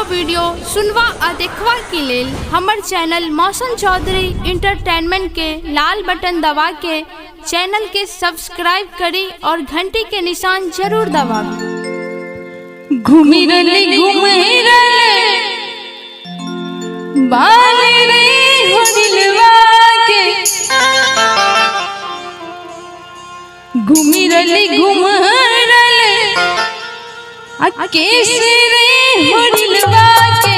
Audio video सुनवा आ देखवा के लेल हमर चैनल मौसम चौधरी इंटरटेनमेंट के लाल बटन दबा के चैनल के सब्सक्राइब करी और घंटी के निशान जरूर दबावी। घूमी रले बाले रे हो दिलवा के, घूमी रले कैसे रे हो दिलवा के।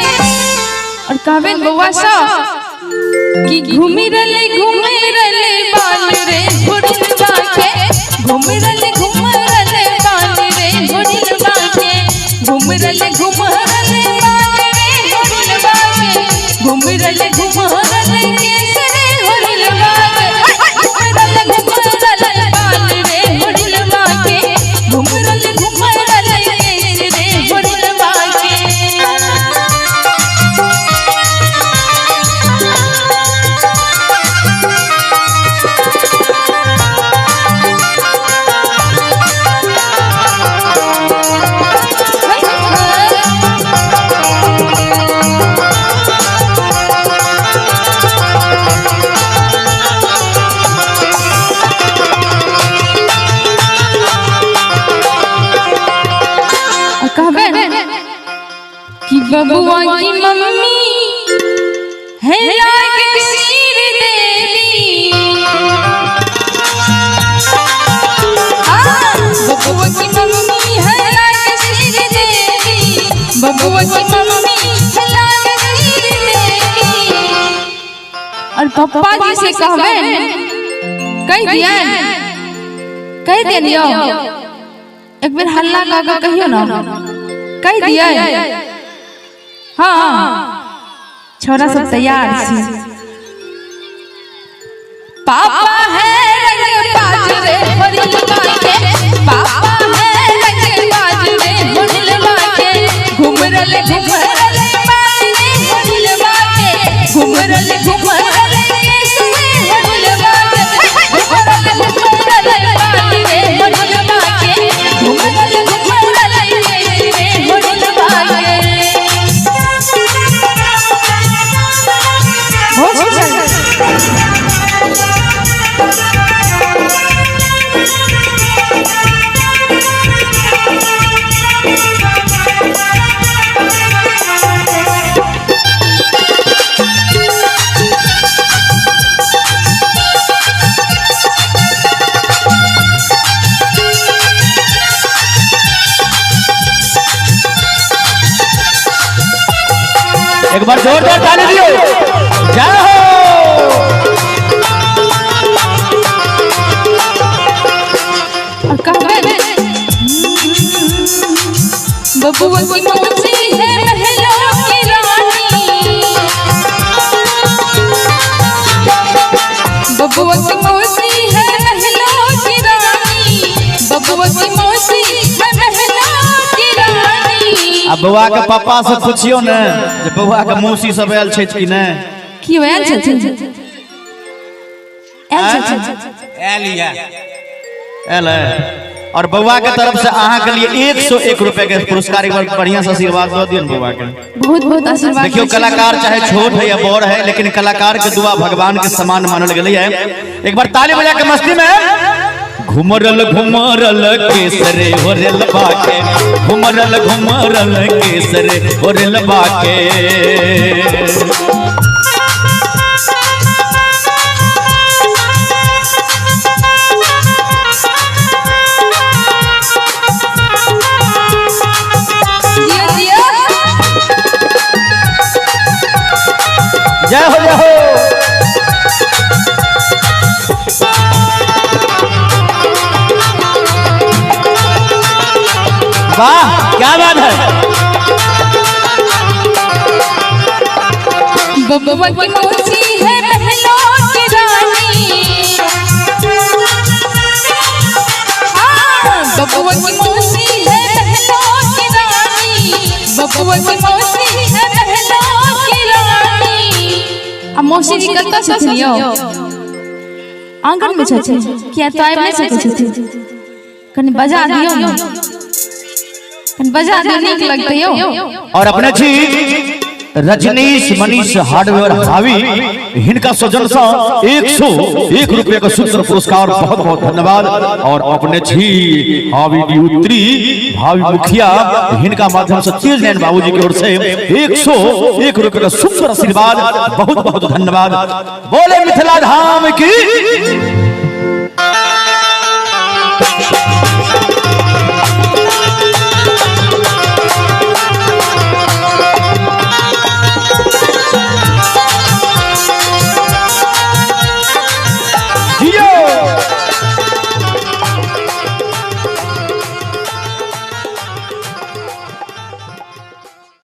और कहबे बउआ सब कि घूमी रले बाल रे हो दिलवा के, घूमी रले बाल रे हो दिलवा के, घूमी रले बाल रे हो दिलवा के, घूमी रले कैसे रे हो दिलवा के, घूमी रले बाल रे हो दिलवा के, घूमी रले कैसे रे हो दिलवा के। कि बबुआ की मम्मी है लाग सिर देवी, बबुआ की मम्मी है लाग सिर देवी, बबुआ की मम्मी है लाग सिर देवी। और पप्पा जी से कहबे कह दियो एक बार हल्ला का कहियो ना, कह दिया। हाँ छोरा सब तैयार छी। पापा है रंगबाज रे हो दिलवा के, पापा है रंगबाज रे हो दिलवा के, घूम रले बाल रे हो दिलवा के, घूम रले कैसे हो दिलवा के, घूम रले बाल रे हो दिलवा के, घूम रले कैसे रे हो दिलवा के। एक बार जोरदार ताली दियो, जय हो। और कहबे बबुआ की मौसी है महलों की रानी, बबुआ की मौसी है महलों की रानी, बबुआ की मौसी है महलों की रानी। अब बउआ के पापा से पूछियो ने जे बउआ के मौसी सब आयल छै कि नै, की आयल छै आयल और बउआ के तरफ से अहाँ के लिए 101 रुपए के पुरस्कार, एक बार बढ़िया से आशीर्वाद दो दियो बउआ के। बहुत बहुत आशीर्वाद। देखियो कलाकार चाहे छोट है या बड़ है, लेकिन कलाकार के दुआ भगवान के समान मानल गेलै है। एक बार ताली बजा के मस्ती में घुमरल केसरे हो रेल बाके, घुमरल केसरे हो रेल बाके। जय हो जय हो। वाह क्या बात है। बबुआ की मौसी है महलों की रानी, बबुआ की मौसी है महलों की रानी, बबुआ की मौसी है महलों की रानी। अब मौसी जी कत्ता छथियो आंगन में छथिन, किया तो आबि नहीं सकै छथिन, कनि बजा दियो ना। बजा दे नीक लगते हो। और अपने जी रजनीश मनीष हार्डवेयर हावी हिनका सौजन से 101 रुपये का सुंदर पुरस्कार, बहुत बहुत धन्यवाद। और अपने छी हावी ड्यूत्री भावी मुखिया हिनका माध्यम से तेज नैन बाबूजी की ओर से 101 रुपये का सुंदर आशीर्वाद, बहुत बहुत धन्यवाद। बोले मिथिला धाम की।